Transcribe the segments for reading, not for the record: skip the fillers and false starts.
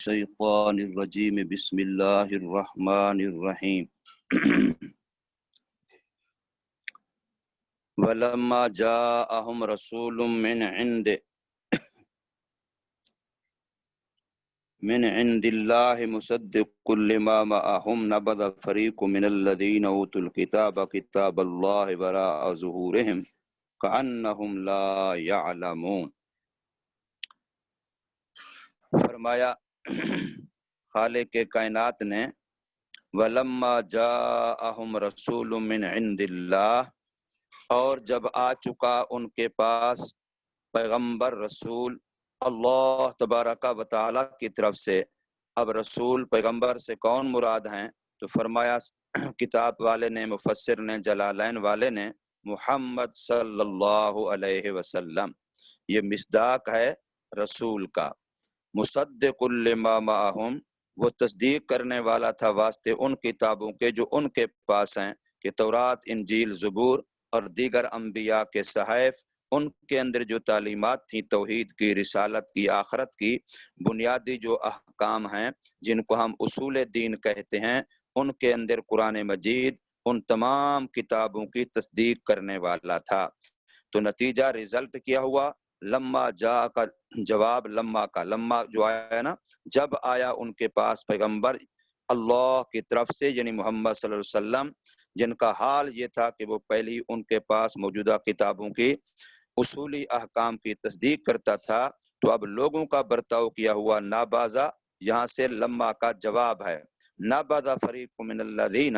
الشیطان الرجیم بسم اللہ الرحمن الرحیم ولما جاءهم رسول من عند الله مصدق لما معهم نبذ فريق من الذين اوتوا الكتاب كتاب الله وراء ظهورهم كأنهم لا يعلمون۔ فرمایا خالق کائنات نے ولما جاءهم رسول من عند اللہ، اور جب آ چکا ان کے پاس پیغمبر رسول اللہ تبارک و تعالی کی طرف سے۔ اب رسول پیغمبر سے کون مراد ہیں؟ تو فرمایا کتاب والے نے، مفسر نے، جلالین والے نے محمد صلی اللہ علیہ وسلم۔ یہ مصداق ہے رسول کا۔ مصدق لما معہم، وہ تصدیق کرنے والا تھا واسطے ان کتابوں کے جو ان کے پاس ہیں، کہ تورات، انجیل، زبور اور دیگر انبیاء کے صحائف، ان کے اندر جو تعلیمات تھیں توحید کی، رسالت کی، آخرت کی، بنیادی جو احکام ہیں جن کو ہم اصول دین کہتے ہیں، ان کے اندر قرآن مجید ان تمام کتابوں کی تصدیق کرنے والا تھا۔ تو نتیجہ رزلٹ کیا ہوا؟ لما جا کا جواب لما کا، لما جو آیا نا، جب آیا ان کے پاس پیغمبر اللہ کی طرف سے، یعنی محمد صلی اللہ علیہ وسلم، جن کا حال یہ تھا کہ وہ پہلی ان کے پاس موجودہ کتابوں کی اصولی احکام کی تصدیق کرتا تھا، تو اب لوگوں کا برتاؤ کیا ہوا نابازا، یہاں سے لما کا جواب ہے۔ نابازا فریق من الذین،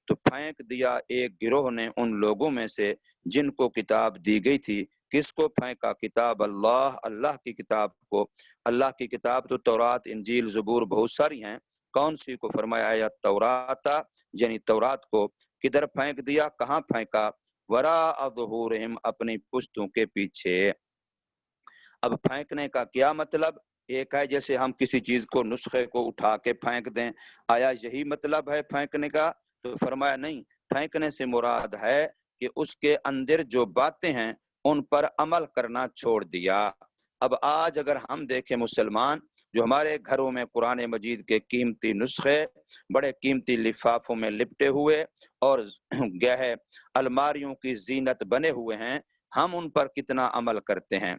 تو پھینک دیا ایک گروہ نے ان لوگوں میں سے جن کو کتاب دی گئی تھی۔ کس کو پھینکا؟ کتاب اللہ، اللہ کی کتاب کو۔ اللہ کی کتاب تو تورات، انجیل، زبور بہت ساری ہیں، کون سی کو؟ فرمایا ہے تورات، یعنی تورات کو کدھر پھینک دیا، کہاں پھینکا؟ وراء ظہورہم، اپنی پشتوں کے پیچھے۔ اب پھینکنے کا کیا مطلب؟ ایک ہے جیسے ہم کسی چیز کو، نسخے کو اٹھا کے پھینک دیں، آیا یہی مطلب ہے پھینکنے کا؟ تو فرمایا نہیں، پھینکنے سے مراد ہے کہ اس کے اندر جو باتیں ہیں ان پر عمل کرنا چھوڑ دیا۔ اب آج اگر ہم دیکھیں مسلمان جو ہمارے گھروں میں قرآن مجید کے قیمتی نسخے بڑے قیمتی لفافوں میں لپٹے ہوئے اور گہے الماریوں کی زینت بنے ہوئے ہیں، ہم ان پر کتنا عمل کرتے ہیں؟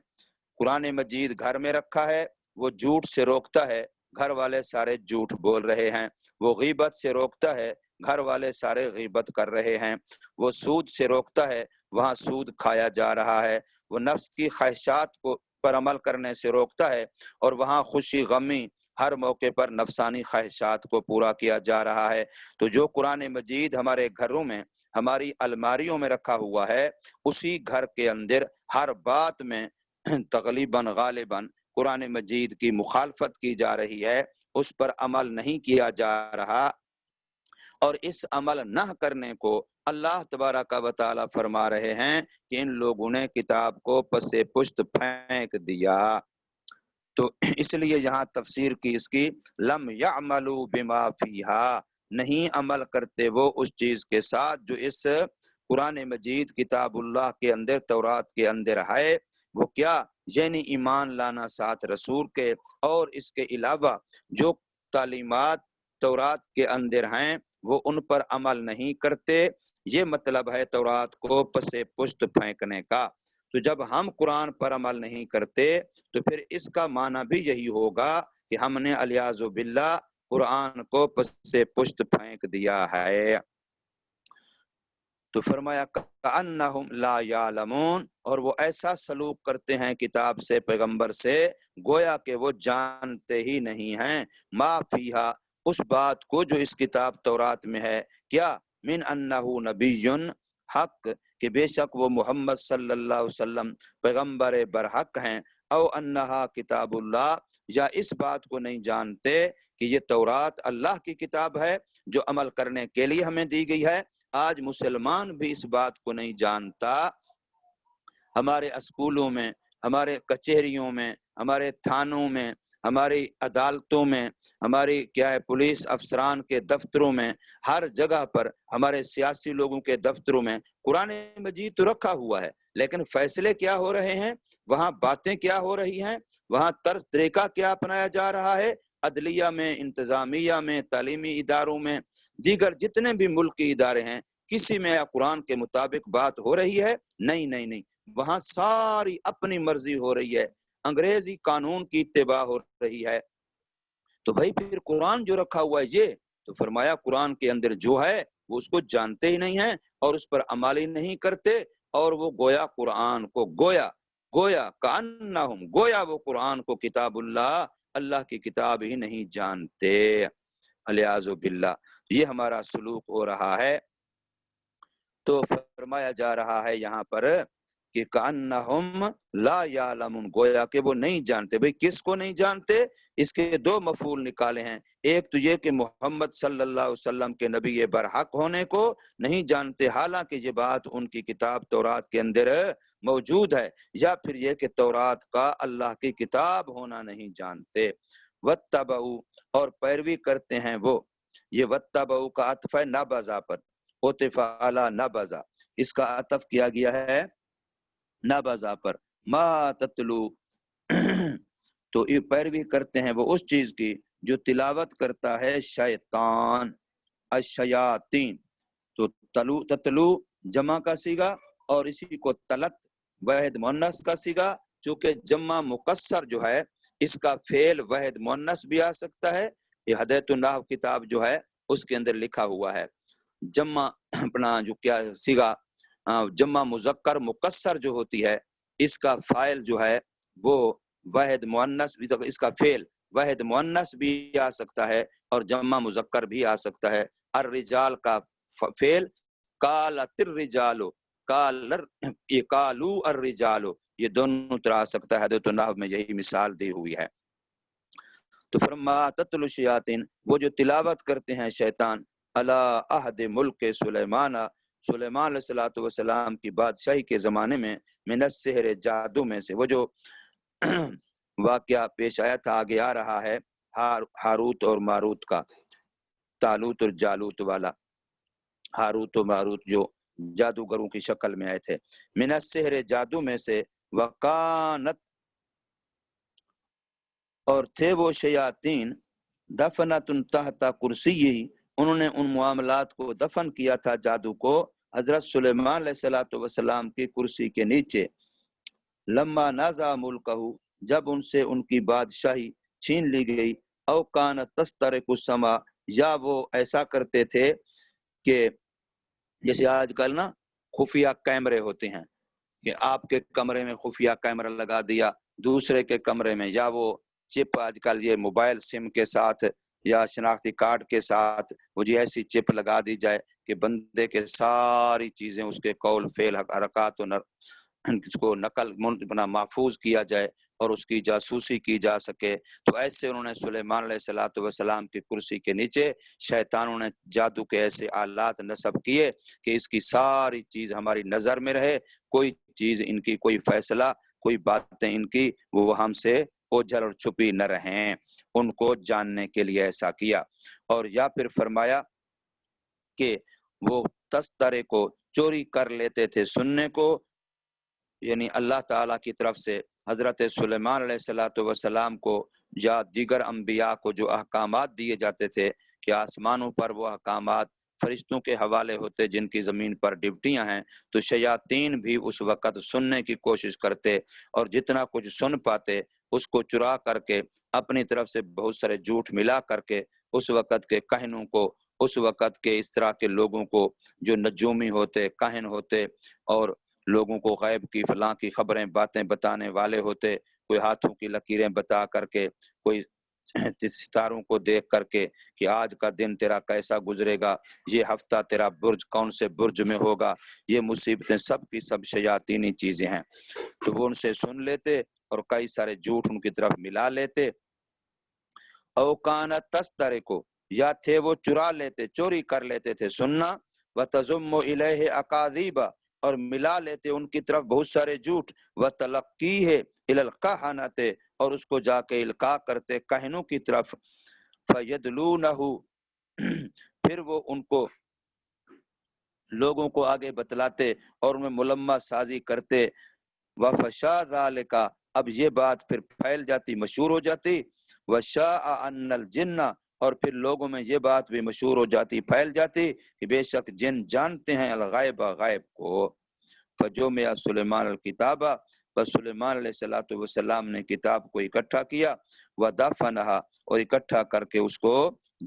قرآن مجید گھر میں رکھا ہے، وہ جھوٹ سے روکتا ہے، گھر والے سارے جھوٹ بول رہے ہیں۔ وہ غیبت سے روکتا ہے، گھر والے سارے غیبت کر رہے ہیں۔ وہ سود سے روکتا ہے، وہاں سود کھایا جا رہا ہے۔ وہ نفس کی خواہشات کو پر عمل کرنے سے روکتا ہے، اور وہاں خوشی غمی ہر موقع پر نفسانی خواہشات کو پورا کیا جا رہا ہے۔ تو جو قرآن مجید ہمارے گھروں میں، ہماری الماریوں میں رکھا ہوا ہے، اسی گھر کے اندر ہر بات میں تقریباً غالباً قرآن مجید کی مخالفت کی جا رہی ہے، اس پر عمل نہیں کیا جا رہا، اور اس عمل نہ کرنے کو اللہ تبارک و تعالی فرما رہے ہیں کہ ان لوگوں نے کتاب کو پس پشت پھینک دیا۔ تو اس لیے یہاں تفسیر کی اس کی لم یعملوا بما فیہا، نہیں عمل کرتے وہ اس چیز کے ساتھ جو اس قرآن مجید کتاب اللہ کے اندر، تورات کے اندر ہے۔ وہ کیا؟ یعنی ایمان لانا ساتھ رسول کے، اور اس کے علاوہ جو تعلیمات تورات کے اندر ہیں وہ ان پر عمل نہیں کرتے۔ یہ مطلب ہے تورات کو پس پشت پھینکنے کا۔ تو جب ہم قرآن پر عمل نہیں کرتے تو پھر اس کا معنی بھی یہی ہوگا کہ ہم نے الیاذ باللہ قرآن کو پس پشت پھینک دیا ہے۔ تو فرمایا کأنہم لا یعلمون، اور وہ ایسا سلوک کرتے ہیں کتاب سے، پیغمبر سے، گویا کہ وہ جانتے ہی نہیں ہیں ما فیہا، اس بات کو جو اس کتاب تورات میں ہے۔ کیا؟ من انہ نبی حق، کہ بے شک وہ محمد صلی اللہ علیہ وسلم پیغمبر برحق ہیں، او انہا کتاب اللہ، یا اس بات کو نہیں جانتے کہ یہ تورات اللہ کی کتاب ہے جو عمل کرنے کے لیے ہمیں دی گئی ہے۔ آج مسلمان بھی اس بات کو نہیں جانتا۔ ہمارے اسکولوں میں، ہمارے کچہریوں میں، ہمارے تھانوں میں، ہماری عدالتوں میں، ہماری کیا ہے پولیس افسران کے دفتروں میں، ہر جگہ پر ہمارے سیاسی لوگوں کے دفتروں میں قرآن مجید تو رکھا ہوا ہے، لیکن فیصلے کیا ہو رہے ہیں، وہاں باتیں کیا ہو رہی ہیں، وہاں طرز طریقہ کیا اپنایا جا رہا ہے، عدلیہ میں، انتظامیہ میں، تعلیمی اداروں میں، دیگر جتنے بھی ملکی ادارے ہیں، کسی میں قرآن کے مطابق بات ہو رہی ہے؟ نہیں، وہاں ساری اپنی مرضی ہو رہی ہے، انگریزی قانون کی اتباع ہو رہی ہے۔ تو بھائی پھر قرآن جو رکھا ہوا ہے یہ، تو فرمایا قرآن کے اندر جو ہے وہ اس کو جانتے ہی نہیں ہیں اور اس پر عمل ہی نہیں کرتے، اور وہ گویا قرآن کو گویا کانہم، گویا وہ قرآن کو کتاب اللہ کی کتاب ہی نہیں جانتے، الیاذ باللہ۔ یہ ہمارا سلوک ہو رہا ہے۔ تو فرمایا جا رہا ہے یہاں پر کہ کانہم لا یعلمون، گویا کہ وہ نہیں جانتے۔ بھئی کس کو نہیں جانتے؟ اس کے دو مفعول نکالے ہیں، ایک تو یہ کہ محمد صلی اللہ علیہ وسلم کے نبی برحق ہونے کو نہیں جانتے، حالانکہ یہ بات ان کی کتاب تورات کے اندر موجود ہے، یا پھر یہ کہ تورات کا اللہ کی کتاب ہونا نہیں جانتے۔ واتبعوا، اور پیروی کرتے ہیں وہ، یہ واتبعوا کا عطف ہے نبذا پر، عطف علی نبذا، اس کا عطف کیا گیا ہے نبذا پر، ما تتلو تو یہ پیروی کرتے ہیں وہ اس چیز کی جو تلاوت کرتا ہے شیطان، الشیاطین، تو تتلو جمع کا صیغہ، اور اسی کو تلت واحد مؤنث کا صیغہ، چونکہ جمع مکسر جو ہے اس کا فعل واحد مؤنث بھی آ سکتا ہے، یہ ہدایت النحو کتاب جو ہے اس کے اندر لکھا ہوا ہے۔ جمع اپنا جو کیا صیغہ جمع مذکر مکسر جو ہوتی ہے، اس کا فاعل جو ہے وہ واحد مؤنث بھی، اس کا فعل واحد مؤنث بھی آ سکتا ہے اور جمع مذکر بھی آ سکتا ہے۔ الرجال کا فعل قالت الرجال، قالو الرجال، یہ دونوں طرح آ سکتا ہے، حدیث النحو میں یہی مثال دی ہوئی ہے۔ تو فرما تتلو الشیاطین، وہ جو تلاوت کرتے ہیں شیطان، علی عہد ملک سلیمان علیہ السلام کی بادشاہی کے زمانے میں، من السحر، جادو میں سے، وہ جو واقعہ پیش آیا تھا، آگے آ رہا ہے، ہاروت اور ماروت کا، تالوت اور جالوت والا، ہاروت و ماروت جو جادوگروں کی شکل میں آئے تھے، من السحر، جادو میں سے، وکانت، اور تھے وہ شیاطین، دفنۃ تحت کرسی، انہوں نے ان معاملات کو دفن کیا تھا، جادو کو، حضرت سلیمان علیہ السلام کی کرسی کے نیچے، لما نازع ملکہ، جب ان سے ان کی بادشاہی چھین لی گئی، او کانت تسترق السما، یا وہ ایسا کرتے تھے کہ جیسے آج کل نا خفیہ کیمرے ہوتے ہیں، کہ آپ کے کمرے میں خفیہ کیمرہ لگا دیا، دوسرے کے کمرے میں، یا وہ چپ آج کل یہ موبائل سم کے ساتھ یا شناختی کارڈ کے ساتھ وہ جی ایسی چپ لگا دی جائے کہ بندے کے ساری چیزیں، اس کے قول فعل حرکات اس کو نقل بنا محفوظ کیا جائے اور اس کی جاسوسی کی جا سکے۔ تو ایسے انہوں نے سلیمان علیہ السلام کی کرسی کے نیچے شیطانوں نے جادو کے ایسے آلات نصب کیے کہ اس کی ساری چیز ہماری نظر میں رہے، کوئی چیز ان کی، کوئی فیصلہ، کوئی باتیں ان کی وہ ہم سے اوجھل اور چھپی نہ رہیں، ان کو جاننے کے لیے ایسا کیا۔ اور یا پھر فرمایا کہ وہ تسترے کو چوری کر لیتے تھے سننے کو، یعنی اللہ تعالیٰ کی طرف سے حضرت سلیمان علیہ السلام کو یا دیگر انبیاء کو جو احکامات دیے جاتے تھے کہ آسمانوں پر وہ احکامات فرشتوں کے حوالے ہوتے جن کی زمین پر ڈیوٹیاں ہیں، تو شیاطین بھی اس وقت سننے کی کوشش کرتے اور جتنا کچھ سن پاتے اس کو چرا کر کے اپنی طرف سے بہت سارے جھوٹ ملا کر کے اس وقت کے کہنوں کو، اس وقت کے اس طرح کے لوگوں کو جو نجومی ہوتے، کاہن ہوتے اور لوگوں کو غیب کی فلاں کی خبریں باتیں بتانے والے ہوتے، کوئی ہاتھوں کی لکیریں بتا کر کے، کوئی ستاروں کو دیکھ کر کے کہ آج کا دن تیرا کیسا گزرے گا، یہ ہفتہ تیرا برج کون سے برج میں ہوگا، یہ مصیبتیں سب کی سب شیاطینی چیزیں ہیں۔ تو وہ ان سے سن لیتے اور کئی سارے جھوٹ ان کی طرف ملا لیتے۔ او کانت تسترق، یا تھے وہ چرا لیتے، چوری کر لیتے تھے سننا، وتضم الیہ اکاذیب، اور ملا لیتے ان کی طرف بہت سارے جھوٹ، وتلقیہ الی الکہنۃ، اور اس کو جا کے القاء کرتے کہنوں کی طرف، فیدلونہ، پھر وہ ان کو لوگوں کو آگے بتلاتے اور ان میں ملمہ سازی کرتے، وفشا ذالک، اب یہ بات پھر پھیل جاتی، مشہور ہو جاتی، وشاء ان الجن، اور پھر لوگوں میں یہ بات بھی مشہور ہو جاتی، پھیل جاتی کہ بے شک جن جانتے ہیں الغیب، غیب کو۔ فجمع سلیمان الکتابہ، بس سلیمان علیہ الصلوۃ والسلام نے کتاب کو اکٹھا کیا، ودفنها، اور اکٹھا کر کے اس کو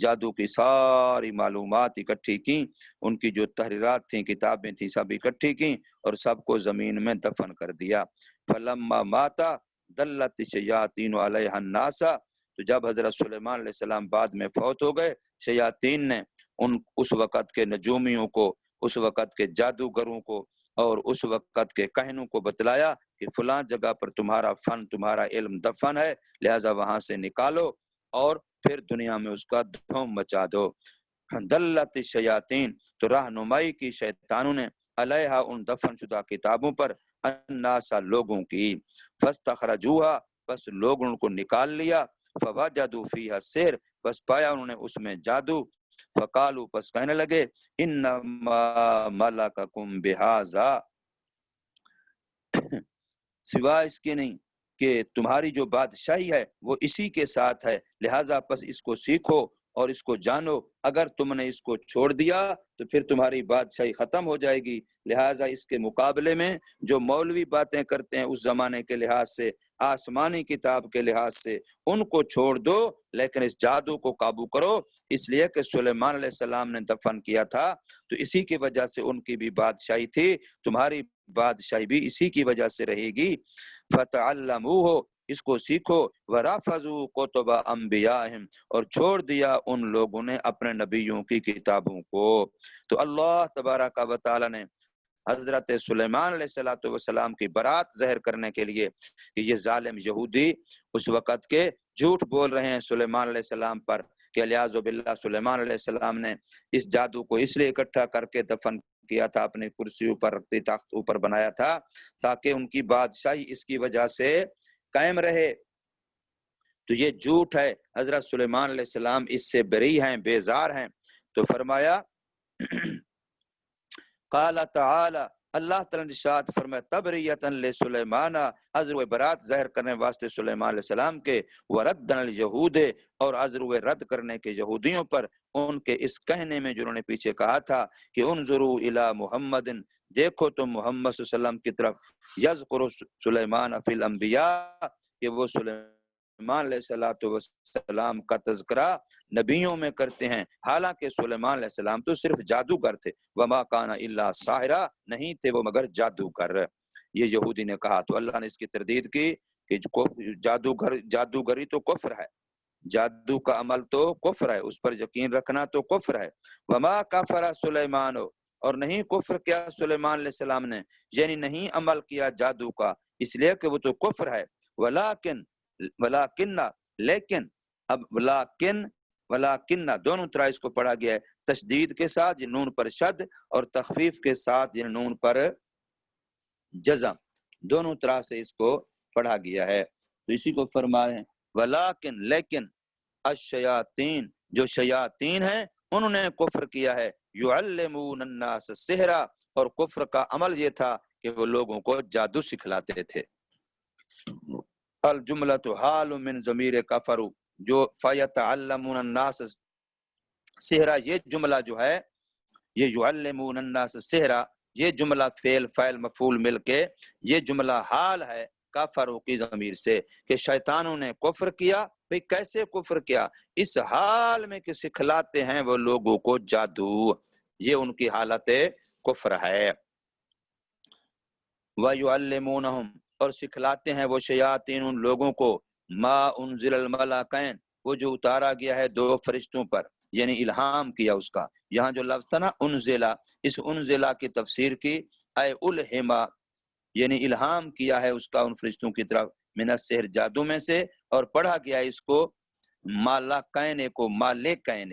جادو کی ساری معلومات اکٹھی کی، ان کی جو تحریرات تھیں، کتابیں تھیں، سب اکٹھی کی اور سب کو زمین میں دفن کر دیا۔ فلما مات دلت الشیاطین علیہ الناس، تو جب حضرت سلیمان علیہ السلام بعد میں فوت ہو گئے، شیاطین نے اس وقت کے نجومیوں کو، اس وقت کے جادوگروں کو اور اس وقت کے کہنوں کو بتلایا کہ فلاں جگہ پر تمہارا فن، تمہارا علم دفن ہے، لہذا وہاں سے نکالو اور پھر دنیا میں اس کا دھوم مچا دو۔ دلت الشیاطین، تو رہنمائی کی شیطانوں نے، علیہا، ان دفن شدہ کتابوں پر، الناس، لوگوں کی، فاستخرجوها، بس لوگوں ان کو نکال لیا، فوجدوا فیہا السحر، بس پایا انہوں نے اس میں جادو، فقالوا، پس کہنے لگے، انما ملککم بہذا، سوائے اس کے نہیں کہ تمہاری جو بادشاہی ہے وہ اسی کے ساتھ ہے، لہٰذا پس اس کو سیکھو اور اس کو جانو، اگر تم نے اس کو چھوڑ دیا تو پھر تمہاری بادشاہی ختم ہو جائے گی، لہٰذا اس کے مقابلے میں جو مولوی باتیں کرتے ہیں اس زمانے کے لحاظ سے، آسمانی کتاب کے لحاظ سے، ان کو چھوڑ دو، لیکن اس جادو کو قابو کرو، اس لیے کہ سلیمان علیہ السلام نے دفن کیا تھا تو اسی کی وجہ سے ان کی بھی بادشاہی تھی، تمہاری بادشاہی بھی اسی کی وجہ سے رہے گی۔ فتعلموہ، اس کو سیکھو، ورافضوا کتب انبیائہم، اور چھوڑ دیا ان لوگوں نے اپنے نبیوں کی کتابوں کو۔ تو اللہ تبارک و تعالی نے حضرت سلیمان علیہ السلام کی برات ظاہر کرنے کے لیے کہ یہ ظالم یہودی اس وقت کے جھوٹ بول رہے ہیں سلیمان علیہ السلام پر کہ الیاذ باللہ سلیمان علیہ السلام نے اس جادو کو اس لیے اکٹھا کر کے دفن کیا تھا، اپنی کرسی اوپر رکھتی، تخت اوپر بنایا تھا تاکہ ان کی بادشاہی اس کی وجہ سے قائم رہے، تو یہ جھوٹ ہے۔ حضرت سلیمان علیہ السلام اس سے بری ہیں، بیزار ہیں۔ تو فرمایا قال تعالی، اللہ تعالی نے ارشاد فرمایا، تبریۃ لسلیمان، عذر و برات ظاہر کرنے واسطے سلیمان علیہ السلام کے، ورد الیہود، اور عذر و رد کرنے کے یہودیوں پر ان کے اس کہنے میں جو انہوں نے پیچھے کہا تھا کہ انظروا الی محمد، دیکھو تم محمد صلی اللہ علیہ وسلم کی طرف، یذکر سلیمان فی الانبیاء، کہ وہ سلیمان علیہ السلام کا تذکرہ نبیوں میں کرتے ہیں، حالانکہ سلیمان علیہ السلام تو صرف جادوگر تھے، وما کان الا ساحرا، نہیں تھے وہ مگر جادوگر، یہ یہودی نے کہا۔ تو اللہ نے اس کی تردید کی کہ جادوگری تو کفر ہے، جادو کا عمل تو کفر ہے، اس پر یقین رکھنا تو کفر ہے۔ وما کفر سلیمان، اور نہیں کفر کیا سلیمان علیہ السلام نے، یعنی نہیں عمل کیا جادو کا، اس لیے کہ وہ تو کفر ہے، ولیکن لیکن، اب ولیکن دونوں طرح اس کو پڑھا گیا ہے، تشدید کے ساتھ نون پر شد اور تخفیف کے ساتھ نون پر جزم، دونوں طرح سے اس کو پڑھا گیا ہے۔ تو اسی کو فرمائے ولیکن، لیکن، الشیاطین، جو شیاطین ہیں انہوں نے کفر کیا ہے، یعلمون الناس السحر، اور کفر کا عمل یہ تھا کہ وہ لوگوں کو جادو سکھلاتے تھے۔ الجملۃ حال من ضمیر کفروا، جو فیتعلمون الناس السحر، یہ جملہ جو ہے، یہ یعلمون الناس السحر، یہ جملہ فعل فاعل مفعول مل کے یہ جملہ حال ہے کفروا کی ضمیر سے، کہ شیطانوں نے کفر کیا۔ بھئی کیسے کفر کیا؟ اس حال میں کہ سکھلاتے ہیں وہ لوگوں کو جادو، یہ ان کی حالت کفر ہے۔ وَيُعَلِّمُونَهُمْ، اور سکھلاتے ہیں وہ شیاطین ان لوگوں کو، ما انزل الملائکین، وہ جو اتارا گیا ہے دو فرشتوں پر، یعنی الہام کیا اس کا۔ یہاں جو لفظ تھا نا انزلہ، اس انزلہ کی تفسیر کی اے الہما، یعنی الہام کیا ہے اس کا ان فرشتوں کی طرف، من السحر، جادو میں سے، اور پڑھا گیا اس کو مالاکین کو مالکین،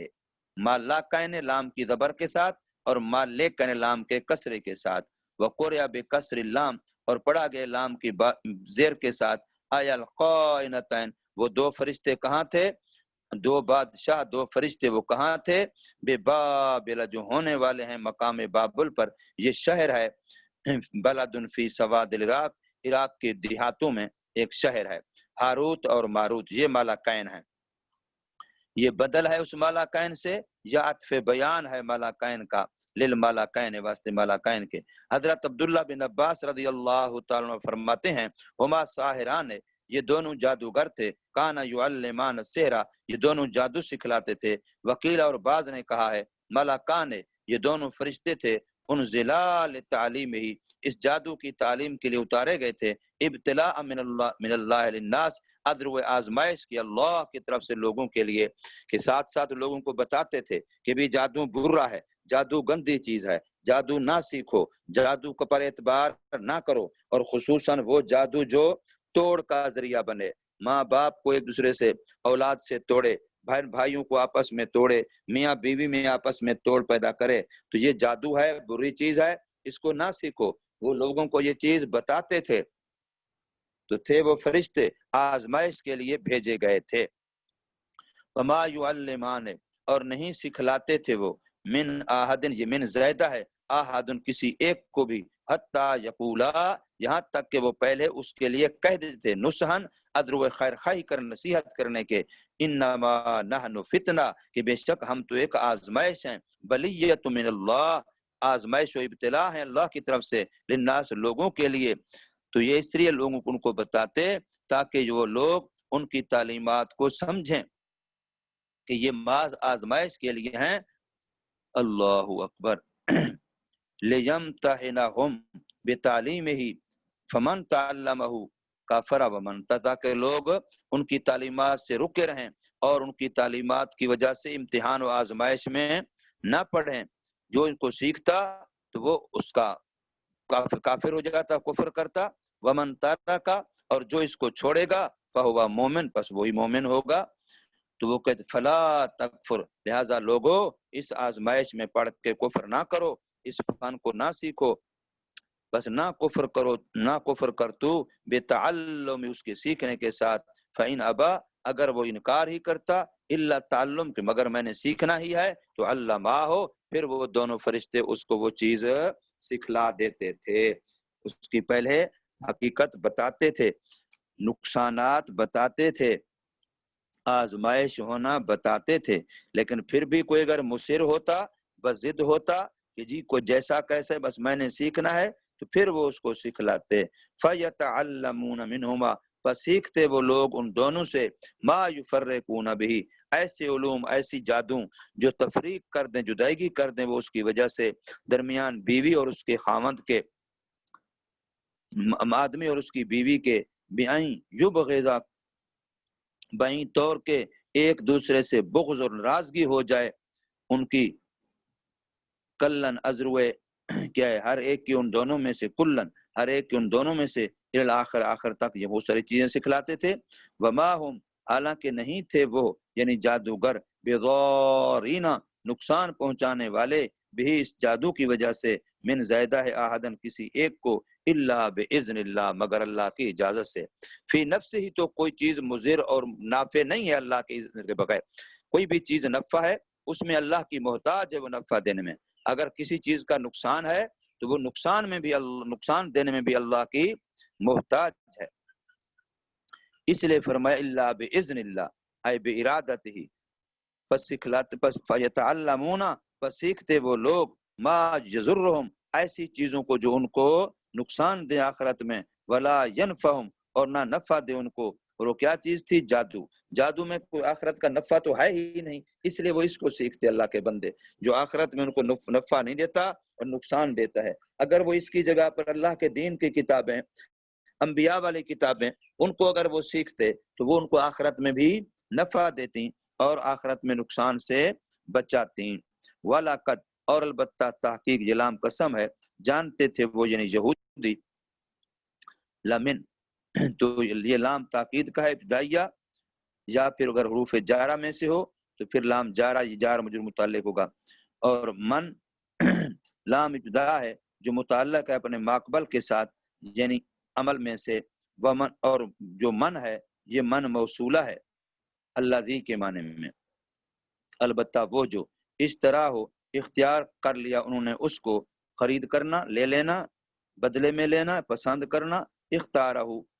مالاکین لام کی زبر کے ساتھ اور مالکین لام کے کسرے کے ساتھ، وقرئ بکسر اللام، اور پڑھا گیا لام کی زیر کے ساتھ، آیا القائنتین، وہ دو فرشتے کہاں تھے؟ دو بادشاہ، دو فرشتے وہ کہاں تھے؟ بے بابل، جو ہونے والے ہیں مقام بابل پر، یہ شہر ہے، بلد فی سواد العراق، عراق کے دیہاتوں میں ایک شہر ہے، ہاروت اور ماروت یہ مالاکین ہے، یہ بدل ہے اس مالاکین سے یا عطف بیان ہے مالاکین کا للمالاکین واسطے مالاکین کے۔ حضرت عبداللہ بن عباس رضی اللہ تعالیٰ عنہ فرماتے ہیں ہما ساحران، یہ دونوں جادوگر تھے، کانا یعلمان السحر، یہ دونوں جادو سکھلاتے تھے، وکیل اور بعض نے کہا ہے ملکان، یہ دونوں فرشتے تھے، انزلا للتعلیم ہی، اس جادو کی تعلیم کے لیے اتارے گئے تھے، ابتلاء من اللہ للناس، ادر و آزمائش کی اللہ کی طرف سے لوگوں کے لیے، کہ ساتھ ساتھ لوگوں کو بتاتے تھے کہ بھی جادو برا ہے، جادو گندی چیز ہے، جادو نہ سیکھو، جادو کا پر اعتبار نہ کرو، اور خصوصاً وہ جادو جو توڑ کا ذریعہ بنے، ماں باپ کو ایک دوسرے سے اولاد سے توڑے، بہن بھائیوں کو آپس میں توڑے، میاں بیوی میں آپس میں توڑ پیدا کرے، تو یہ جادو ہے، بری چیز ہے، اس کو نہ سیکھو۔ وہ لوگوں کو یہ چیز بتاتے تھے، تو تھے وہ فرشتے آزمائش کے لیے بھیجے گئے تھے۔ وما یعلمان، اور نہیں سکھلاتے تھے وہ، من آہدن، یہ من زیدہ ہے، آہدن کسی ایک کو بھی، حتی یقولا، یہاں تک کہ وہ پہلے اس کے لیے کہہ دیتے تھے، نصحن، ادرو خیر خواہی کر نصیحت کرنے کے، انما نحن فتنہ، کہ بے شک ہم تو ایک آزمائش ہیں، بلیۃ من اللہ، آزمائش و ابتلا ہے اللہ کی طرف سے، للناس، لوگوں کے لیے، تو یہ اس لیے لوگوں کو ان کو بتاتے تاکہ وہ لوگ ان کی تعلیمات کو سمجھیں کہ یہ محض آزمائش کے لیے ہیں۔ اللہ اکبر۔ لیمتحنہم بتعلیمہ فمن تعلمہ کفر ومن، تاکہ لوگ ان کی تعلیمات سے رکے رہیں اور ان کی تعلیمات کی وجہ سے امتحان و آزمائش میں نہ پڑھیں، جو ان کو سیکھتا تو وہ اس کا کافر ہو جاتا، کفر کرتا، ومن ترکا، اور جو اس کو چھوڑے گا فہو مومن، پس وہی مومن ہوگا۔ تو وہ کہتے فلا تکفر، لہذا لوگو اس آزمائش میں پڑھ کے کفر نہ کرو، اس فن کو نہ سیکھو، بس نہ کفر کرو، نہ کفر کر تو بتعلم، اس کے سیکھنے کے ساتھ، فإن ابا، اگر وہ انکار ہی کرتا، الا تعلم، کہ مگر میں نے سیکھنا ہی ہے، تو علمہ ہو، پھر وہ دونوں فرشتے اس کو وہ چیز سکھلا دیتے تھے، اس کی پہلے حقیقت بتاتے تھے، نقصانات بتاتے تھے، آزمائش ہونا بتاتے تھے، لیکن پھر بھی کوئی اگر مصر ہوتا، بس ضد ہوتا کہ جی کو جیسا کیسے بس میں نے سیکھنا ہے، تو پھر وہ اس کو سکھلاتے۔ فَيَتَعَلَّمُونَ مِنْهُمَا، پس سیکھتے وہ لوگ ان دونوں سے، ما یفرقون بہ، ایسے علوم، ایسی جادوں جو تفریق کر دیں، جدائیگی کر دیں وہ اس کی وجہ سے درمیان بیوی اور اس کے خاوند کے، آدمی اور اس کی بیوی کے، بِأَن یُبْغِضَ، بائیں طور کے ایک دوسرے سے بغض اور ناراضگی ہو جائے ان کی، کلن ازروے، کیا ہے ہر ایک کی ان دونوں میں سے، کلن ہر ایک کی ان دونوں میں سے، آخر آخر تک یہ بہت ساری چیزیں سکھلاتے تھے، وما ہم، حالانکہ نہیں تھے وہ یعنی جادوگر، بضارین، نقصان پہنچانے والے، بھی اس جادو کی وجہ سے، من زیدہ احدن، کسی ایک کو، الا باذن اللہ، مگر اللہ کی اجازت سے، فی نفس ہی، تو کوئی چیز مضر اور نافع نہیں ہے اللہ کی اذن کے بغیر، کوئی بھی چیز نفع ہے اس میں اللہ کی محتاج ہے وہ نفع دینے میں، اگر کسی چیز کا نقصان ہے تو وہ نقصان میں بھی نقصان دینے میں بھی اللہ کی محتاج ہے، اس لیے فرمایا الا باذن اللہ، اے بارادتہ، پس سکھلاتے، پس فیتعلمون، پس سیکھتے وہ لوگ، ما یضرہم، ایسی چیزوں کو جو ان کو نقصان دے آخرت میں، ولا ینفعہم، اور نہ نفع دے ان کو، اور وہ کیا چیز تھی؟ جادو، جادو میں کوئی آخرت کا نفع تو ہے ہی نہیں، اس لیے وہ اس کو سیکھتے اللہ کے بندے، جو آخرت میں ان کو نفع نہیں دیتا اور نقصان دیتا ہے، اگر وہ اس کی جگہ پر اللہ کے دین کی کتابیں، انبیاء والی کتابیں، ان کو اگر وہ سیکھتے تو وہ ان کو آخرت میں بھی نفع دیتی اور آخرت میں نقصان سے بچاتی۔ وَلَقَدْ، اور البتہ تحقیق، یہ لام قسم ہے، جانتے تھے وہ یعنی یہودی، لمن، تو یہ لام تاکید کا ہے ابتدائیہ، یا پھر اگر حروف جارہ میں سے ہو تو پھر لام جارہ، یہ جار مجرور متعلق ہوگا، اور من لام ابتدا ہے جو متعلق ہے اپنے ماقبل کے ساتھ یعنی عمل میں سے، ومن، اور جو من ہے یہ من موصولہ ہے الذی کے معنی میں، البتہ وہ جو، اس طرح ہو، اختیار کر لیا انہوں نے اس کو، خرید کرنا، لے لینا، بدلے میں لینا، پسند کرنا، اختارہ،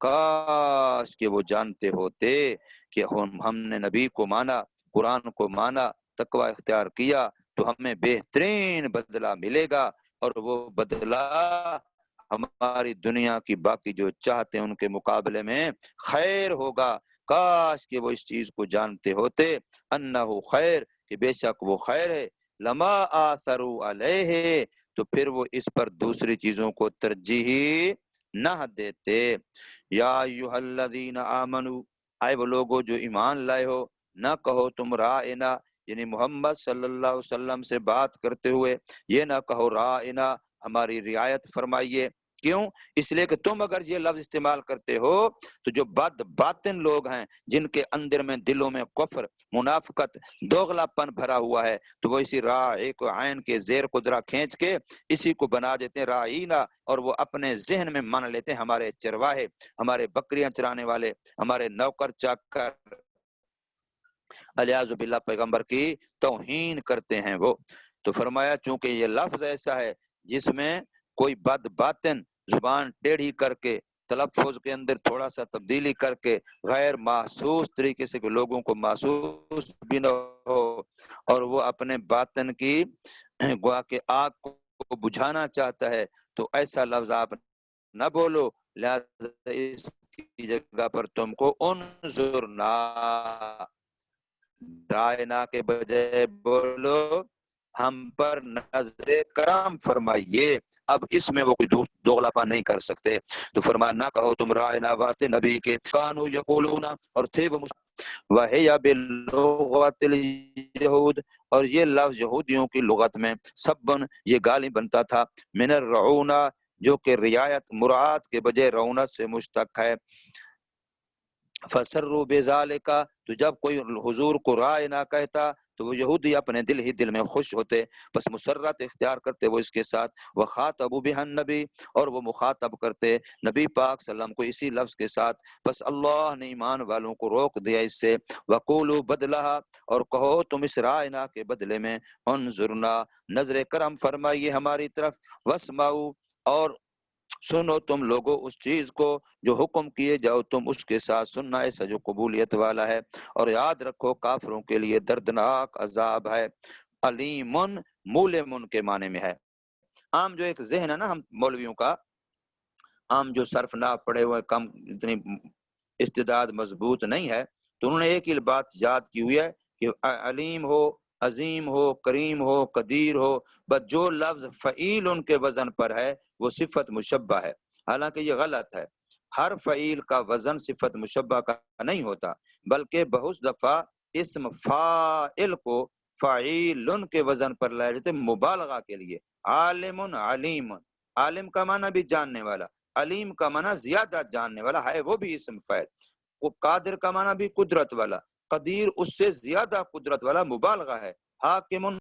کاش کہ وہ جانتے ہوتے کہ ہم نے نبی کو مانا، قرآن کو مانا، تقوی اختیار کیا تو ہمیں بہترین بدلہ ملے گا، اور وہ بدلہ ہماری دنیا کی باقی جو چاہتے ہیں ان کے مقابلے میں خیر ہوگا۔ کاش کہ وہ اس چیز کو جانتے ہوتے، انہو خیر، کہ بے شک وہ خیر ہے، لما آثروا علیہ، تو پھر وہ اس پر دوسری چیزوں کو ترجیح نہ دیتے۔ یا ایھا الذین آمنوا، اے وہ لوگوں جو ایمان لائے ہو، نہ کہو تم رائنا، یعنی محمد صلی اللہ علیہ وسلم سے بات کرتے ہوئے یہ نہ کہو رائنا، ہماری رعایت فرمائیے۔ کیوں؟ اس لیے کہ تم اگر یہ لفظ استعمال کرتے ہو تو جو بد باطن لوگ ہیں، جن کے اندر میں دلوں میں کفر، منافقت، دوغلا پن بھرا ہوا ہے، تو وہ اسی راعی کو عین کے زیر کو ذرا کھینچ کے اسی کو بنا دیتے ہیں رائینا، اور وہ اپنے ذہن میں مان لیتے ہیں ہمارے چرواہے، ہمارے بکریاں چرانے والے، ہمارے نوکر چاکر، الیاذ باللہ پیغمبر کی توہین کرتے ہیں وہ۔ تو فرمایا چونکہ یہ لفظ ایسا ہے جس میں کوئی بد باطن زبان ٹیڑھی کر کے، تلفظ کے اندر تھوڑا سا تبدیلی کر کے، غیر محسوس طریقے سے کہ لوگوں کو محسوس بھی نہ ہو، اور وہ اپنے باطن کی گوا کے آگ کو بجھانا چاہتا ہے، تو ایسا لفظ آپ نہ بولو، لہذا اس کی جگہ پر تم کو انظرنا، رائنا کے بجائے بولو ہم پر نظر کرم فرمائیے۔ اب اس میں وہ کوئی دوغلا پا نہیں کر سکتے، تو فرمایا نہ کہو تم رائنا، واسطے نبی کے کانو یقولون، اور تھے وہ وَهِيَ بِاللُّغَةِ الْيَهُودِ، اور یہ لفظ یہودیوں کی لغت میں سبن، یہ گالی بنتا تھا، من الرعونہ، جو کہ رعایت مراعات کے بجائے رعونت سے مشتق ہے۔ فسروا بذالک، تو جب کوئی حضور کو رائے نہ کہتا تو وہ یہودی اپنے دل ہی دل میں خوش ہوتے، بس مسرت اختیار کرتے وہ اس کے ساتھ، وخاطبوا بها النبی، اور وہ مخاطب کرتے نبی پاک صلی اللہ علیہ وسلم کو اسی لفظ کے ساتھ، بس اللہ نے ایمان والوں کو روک دیا اس سے، وقولوا بدلہا، اور کہو تم اس رائنا کے بدلے میں انظرنا، نظر کرم فرمائیے ہماری طرف، واسمعوا، اور سنو تم لوگوں اس چیز کو جو حکم کیے جاؤ تم اس کے ساتھ سننا، ایسا جو قبولیت والا ہے، اور یاد رکھو کافروں کے لیے دردناک عذاب ہے، علیمن، مولمن کے معنی میں ہے۔ عام جو ایک ذہن ہے نا ہم مولویوں کا، عام جو صرف نہ پڑھے ہوئے، کم اتنی استعداد مضبوط نہیں ہے، تو انہوں نے ایک ہی بات یاد کی ہوئی ہے کہ علیم ہو، عظیم ہو، کریم ہو، قدیر ہو، بس جو لفظ فعیل ان کے وزن پر ہے وہ صفت مشبہ ہے، حالانکہ یہ غلط ہے۔ ہر فعیل کا وزن صفت مشبہ کا نہیں ہوتا، بلکہ بہت دفعہ اسم فاعل کو فعیل کے وزن پر لائے جاتے مبالغہ کے لیے۔ عالم، علیم، عالم کا معنی بھی جاننے والا، علیم کا معنی زیادہ جاننے والا ہے، وہ بھی اسم فاعل۔ وہ قادر کا معنی بھی قدرت والا، قدیر اس سے زیادہ قدرت والا، مبالغہ ہے۔ حاکم